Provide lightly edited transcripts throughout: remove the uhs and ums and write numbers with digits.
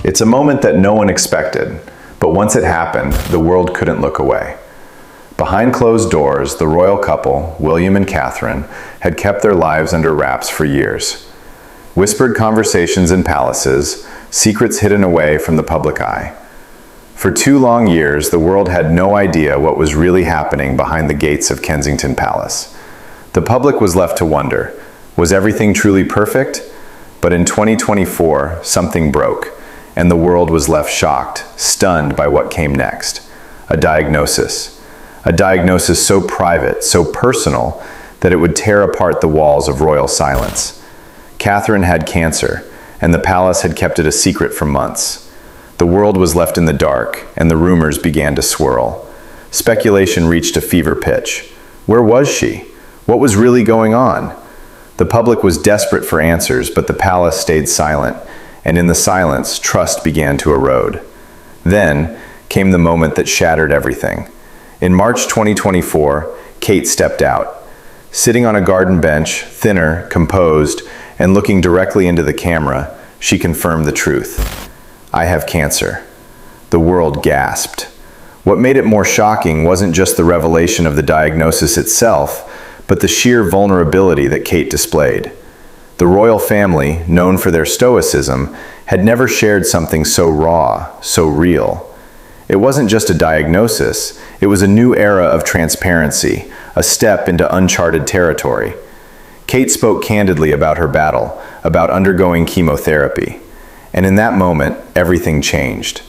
It's a moment that no one expected, but once it happened, the world couldn't look away. Behind closed doors, the royal couple, William and Catherine, had kept their lives under wraps for years. Whispered conversations in palaces, secrets hidden away from the public eye. For 2 long years, the world had no idea what was really happening behind the gates of Kensington Palace. The public was left to wonder, was everything truly perfect? But in 2024, something broke, and the world was left shocked, stunned by what came next. A diagnosis. A diagnosis so private, so personal, that it would tear apart the walls of royal silence. Catherine had cancer, and the palace had kept it a secret for months. The world was left in the dark, and the rumors began to swirl. Speculation reached a fever pitch. Where was she? What was really going on? The public was desperate for answers, but the palace stayed silent, and in the silence, trust began to erode. Then came the moment that shattered everything. In March 2024, Kate stepped out. Sitting on a garden bench, thinner, composed, and looking directly into the camera, she confirmed the truth. I have cancer. The world gasped. What made it more shocking wasn't just the revelation of the diagnosis itself, but the sheer vulnerability that Kate displayed. The royal family, known for their stoicism, had never shared something so raw, so real. It wasn't just a diagnosis, it was a new era of transparency, a step into uncharted territory. Kate spoke candidly about her battle, about undergoing chemotherapy. And in that moment, everything changed.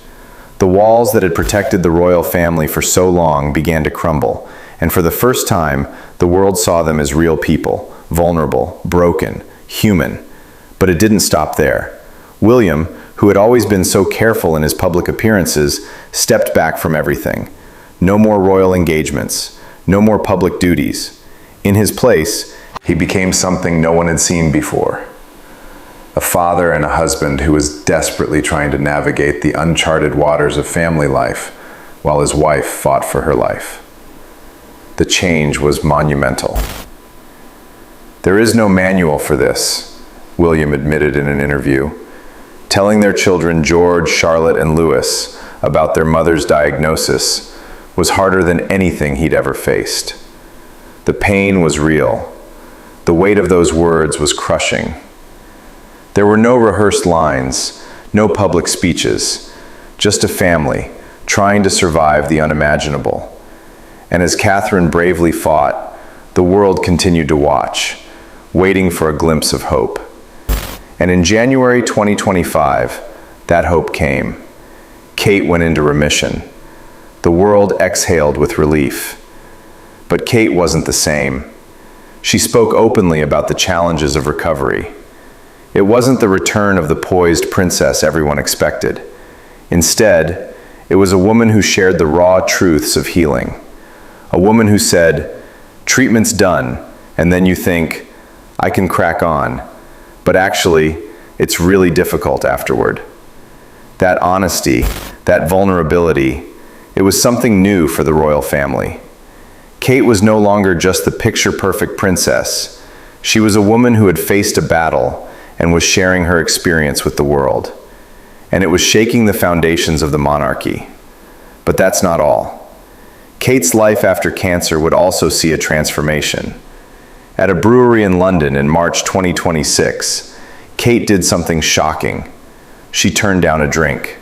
The walls that had protected the royal family for so long began to crumble, and for the first time, the world saw them as real people, vulnerable, broken, human. But it didn't stop there. William, who had always been so careful in his public appearances, stepped back from everything. No more royal engagements, no more public duties. In his place, he became something no one had seen before. A father and a husband who was desperately trying to navigate the uncharted waters of family life while his wife fought for her life. The change was monumental. There is no manual for this, William admitted in an interview. Telling their children George, Charlotte, and Louis about their mother's diagnosis was harder than anything he'd ever faced. The pain was real. The weight of those words was crushing. There were no rehearsed lines, no public speeches, just a family trying to survive the unimaginable. And as Catherine bravely fought, the world continued to watch, waiting for a glimpse of hope. And in January 2025, that hope came. Kate went into remission. The world exhaled with relief. But Kate wasn't the same. She spoke openly about the challenges of recovery. It wasn't the return of the poised princess everyone expected. Instead, it was a woman who shared the raw truths of healing. A woman who said, treatment's done, and then you think, I can crack on, but actually, it's really difficult afterward. That honesty, that vulnerability, it was something new for the royal family. Kate was no longer just the picture-perfect princess. She was a woman who had faced a battle and was sharing her experience with the world. And it was shaking the foundations of the monarchy. But that's not all. Kate's life after cancer would also see a transformation. At a brewery in London in March 2026, Kate did something shocking. She turned down a drink.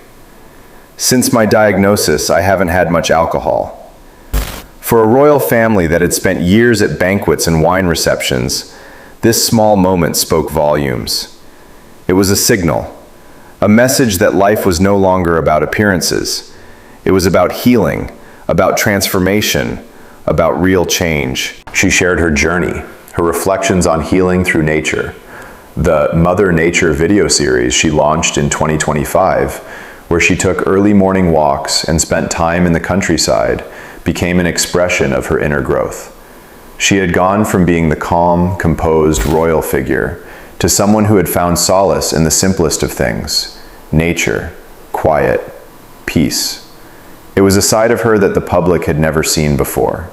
Since my diagnosis, I haven't had much alcohol. For a royal family that had spent years at banquets and wine receptions, this small moment spoke volumes. It was a signal, a message that life was no longer about appearances. It was about healing, about transformation, about real change. She shared her journey, her reflections on healing through nature. The Mother Nature video series she launched in 2025, where she took early morning walks and spent time in the countryside, became an expression of her inner growth. She had gone from being the calm, composed royal figure to someone who had found solace in the simplest of things: nature, quiet, peace. It was a side of her that the public had never seen before.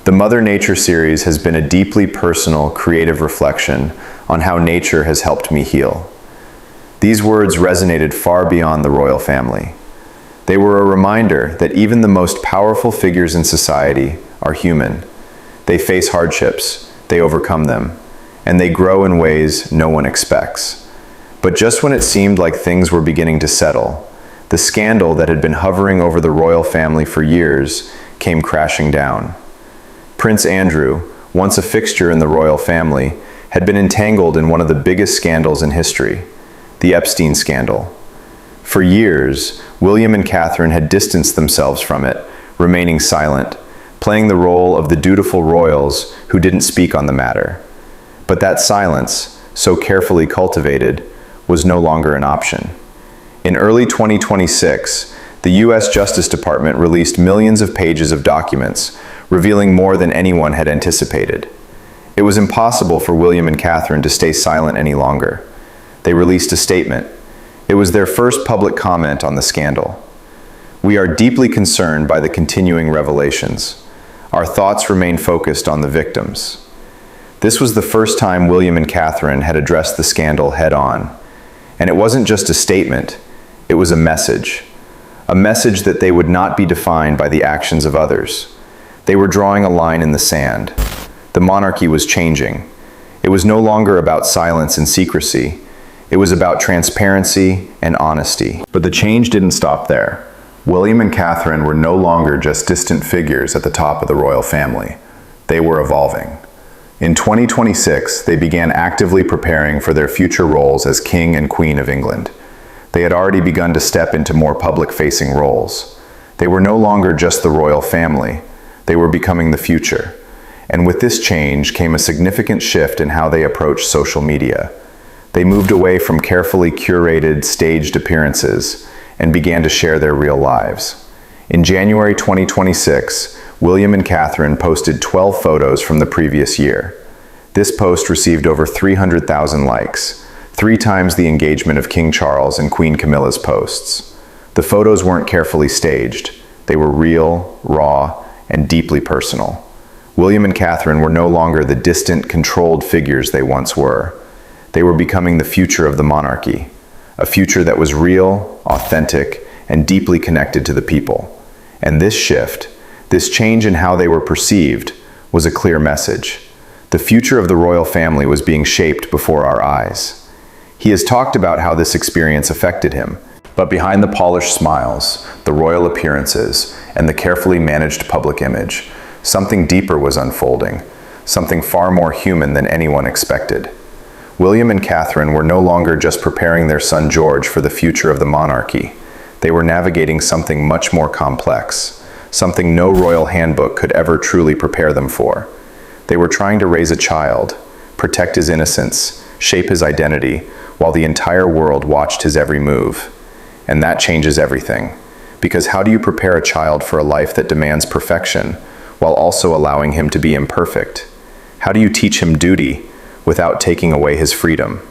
The Mother Nature series has been a deeply personal, creative reflection on how nature has helped me heal. These words resonated far beyond the royal family. They were a reminder that even the most powerful figures in society are human. They face hardships, they overcome them, and they grow in ways no one expects. But just when it seemed like things were beginning to settle, the scandal that had been hovering over the royal family for years came crashing down. Prince Andrew, once a fixture in the royal family, had been entangled in one of the biggest scandals in history, the Epstein scandal. For years, William and Catherine had distanced themselves from it, remaining silent, playing the role of the dutiful royals who didn't speak on the matter. But that silence, so carefully cultivated, was no longer an option. In early 2026, the U.S. Justice Department released millions of pages of documents, revealing more than anyone had anticipated. It was impossible for William and Catherine to stay silent any longer. They released a statement. It was their first public comment on the scandal. "We are deeply concerned by the continuing revelations. Our thoughts remain focused on the victims." This was the first time William and Catherine had addressed the scandal head-on. And it wasn't just a statement, it was a message that they would not be defined by the actions of others. They were drawing a line in the sand. The monarchy was changing. It was no longer about silence and secrecy. It was about transparency and honesty. But the change didn't stop there. William and Catherine were no longer just distant figures at the top of the royal family. They were evolving. In 2026, they began actively preparing for their future roles as King and Queen of England. They had already begun to step into more public-facing roles. They were no longer just the royal family. They were becoming the future. And with this change came a significant shift in how they approached social media. They moved away from carefully curated, staged appearances and began to share their real lives. In January 2026, William and Catherine posted 12 photos from the previous year. This post received over 300,000 likes, 3 times the engagement of King Charles and Queen Camilla's posts. The photos weren't carefully staged. They were real, raw, and deeply personal. William and Catherine were no longer the distant, controlled figures they once were. They were becoming the future of the monarchy, a future that was real, authentic, and deeply connected to the people. And this shift, this change in how they were perceived, was a clear message. The future of the royal family was being shaped before our eyes. He has talked about how this experience affected him, but behind the polished smiles, the royal appearances, and the carefully managed public image, something deeper was unfolding, something far more human than anyone expected. William and Catherine were no longer just preparing their son George for the future of the monarchy. They were navigating something much more complex, something no royal handbook could ever truly prepare them for. They were trying to raise a child, protect his innocence, shape his identity, while the entire world watched his every move. And that changes everything. Because how do you prepare a child for a life that demands perfection, while also allowing him to be imperfect? How do you teach him duty without taking away his freedom?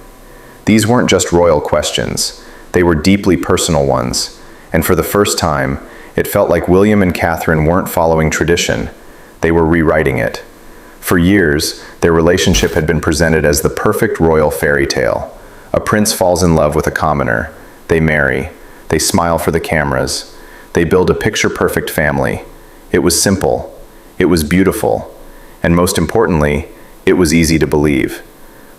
These weren't just royal questions. They were deeply personal ones. And for the first time, it felt like William and Catherine weren't following tradition. They were rewriting it. For years, their relationship had been presented as the perfect royal fairy tale. A prince falls in love with a commoner. They marry. They smile for the cameras. They build a picture-perfect family. It was simple. It was beautiful. And most importantly, it was easy to believe.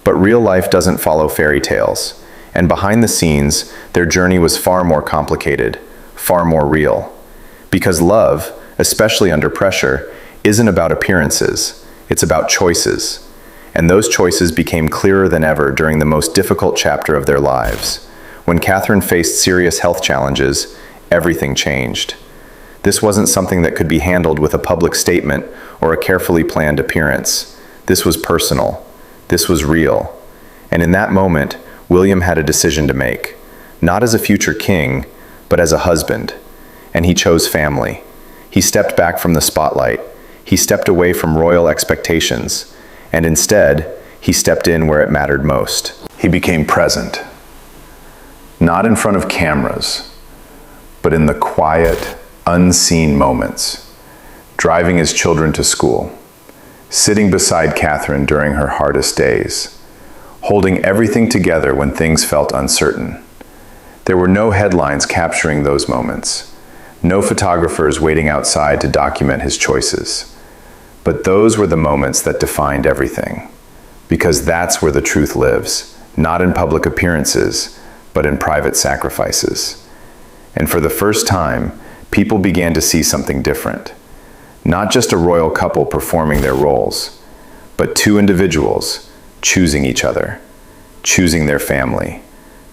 But real life doesn't follow fairy tales. And behind the scenes, their journey was far more complicated, far more real. Because love, especially under pressure, isn't about appearances. It's about choices. And those choices became clearer than ever during the most difficult chapter of their lives. When Catherine faced serious health challenges, everything changed. This wasn't something that could be handled with a public statement or a carefully planned appearance. This was personal. This was real. And in that moment, William had a decision to make. Not as a future king, but as a husband. And he chose family. He stepped back from the spotlight. He stepped away from royal expectations. And instead, he stepped in where it mattered most. He became present. Not in front of cameras, but in the quiet, unseen moments. Driving his children to school. Sitting beside Catherine during her hardest days. holding everything together when things felt uncertain. There were no headlines capturing those moments, no photographers waiting outside to document his choices. But those were the moments that defined everything, because that's where the truth lives, not in public appearances, but in private sacrifices. And for the first time, people began to see something different. Not just a royal couple performing their roles, but two individuals choosing each other, choosing their family,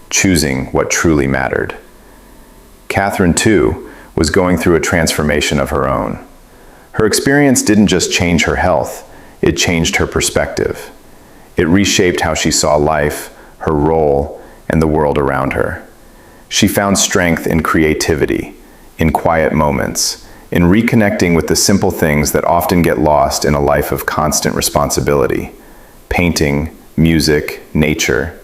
choosing what truly mattered. Catherine, too, was going through a transformation of her own. Her experience didn't just change her health, it changed her perspective. It reshaped how she saw life, her role, and the world around her. She found strength in creativity, in quiet moments, in reconnecting with the simple things that often get lost in a life of constant responsibility. Painting, music, nature.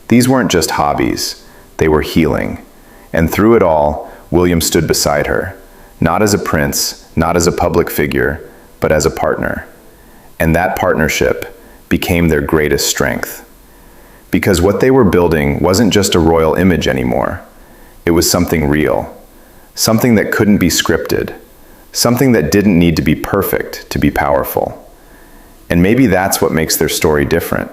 These weren't just hobbies, they were healing. And through it all, William stood beside her, not as a prince, not as a public figure, but as a partner. And that partnership became their greatest strength. Because what they were building wasn't just a royal image anymore. It was something real, something that couldn't be scripted, something that didn't need to be perfect to be powerful. And maybe that's what makes their story different.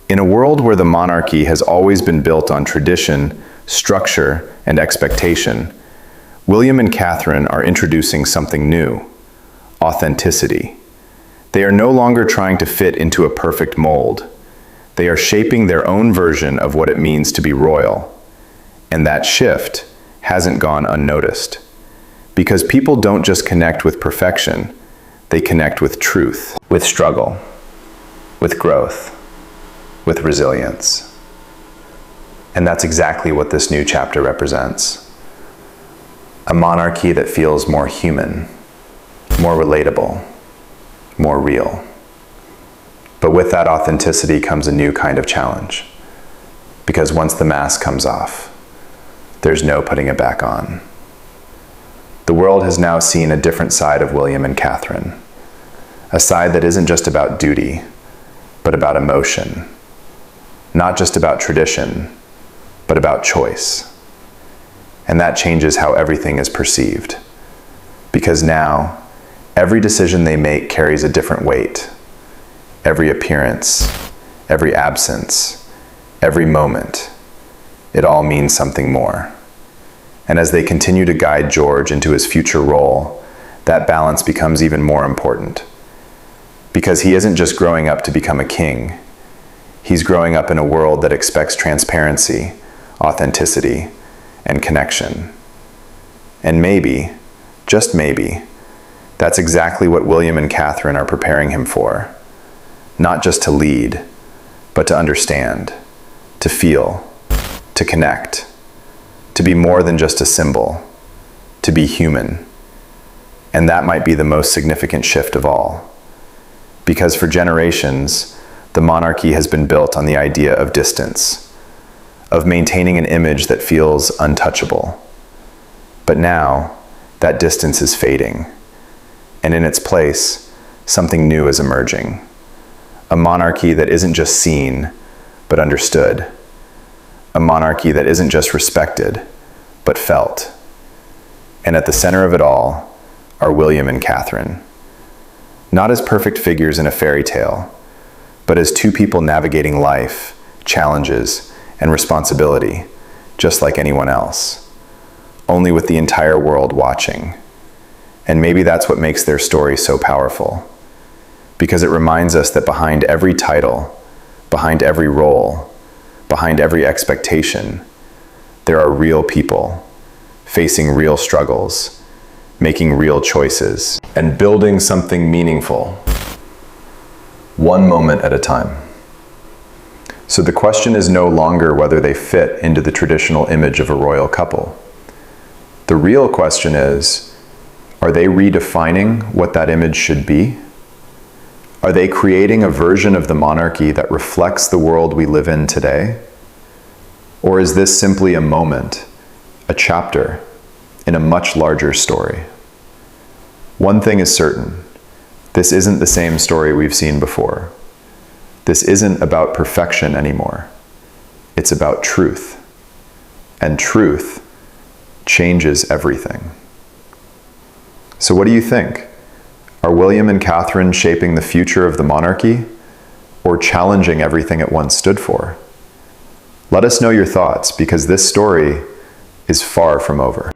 In a world where the monarchy has always been built on tradition, structure, and expectation, William and Catherine are introducing something new: authenticity. They are no longer trying to fit into a perfect mold. They are shaping their own version of what it means to be royal. And that shift hasn't gone unnoticed. Because people don't just connect with perfection, they connect with truth, with struggle, with growth, with resilience. And that's exactly what this new chapter represents. A monarchy that feels more human, more relatable, more real. But with that authenticity comes a new kind of challenge. Because once the mask comes off, there's no putting it back on. The world has now seen a different side of William and Catherine. A side that isn't just about duty, but about emotion. Not just about tradition, but about choice. And that changes how everything is perceived. Because now, every decision they make carries a different weight. Every appearance, every absence, every moment, it all means something more. And as they continue to guide George into his future role, that balance becomes even more important. Because he isn't just growing up to become a king. He's growing up in a world that expects transparency, authenticity, and connection. And maybe, just maybe, that's exactly what William and Catherine are preparing him for. Not just to lead, but to understand, to feel, to connect, to be more than just a symbol, to be human. And that might be the most significant shift of all. Because for generations, the monarchy has been built on the idea of distance, of maintaining an image that feels untouchable. But now, that distance is fading, and in its place, something new is emerging. A monarchy that isn't just seen, but understood. A monarchy that isn't just respected, but felt. And at the center of it all are William and Catherine. Not as perfect figures in a fairy tale, but as two people navigating life, challenges, and responsibility, just like anyone else, only with the entire world watching. And maybe that's what makes their story so powerful, because it reminds us that behind every title, behind every role, behind every expectation, there are real people, facing real struggles, making real choices, and building something meaningful, one moment at a time. So the question is no longer whether they fit into the traditional image of a royal couple. The real question is, are they redefining what that image should be? Are they creating a version of the monarchy that reflects the world we live in today? Or is this simply a moment, a chapter, in a much larger story? One thing is certain, this isn't the same story we've seen before. This isn't about perfection anymore. It's about truth. And truth changes everything. So what do you think? Are William and Catherine shaping the future of the monarchy, or challenging everything it once stood for? Let us know your thoughts, because this story is far from over.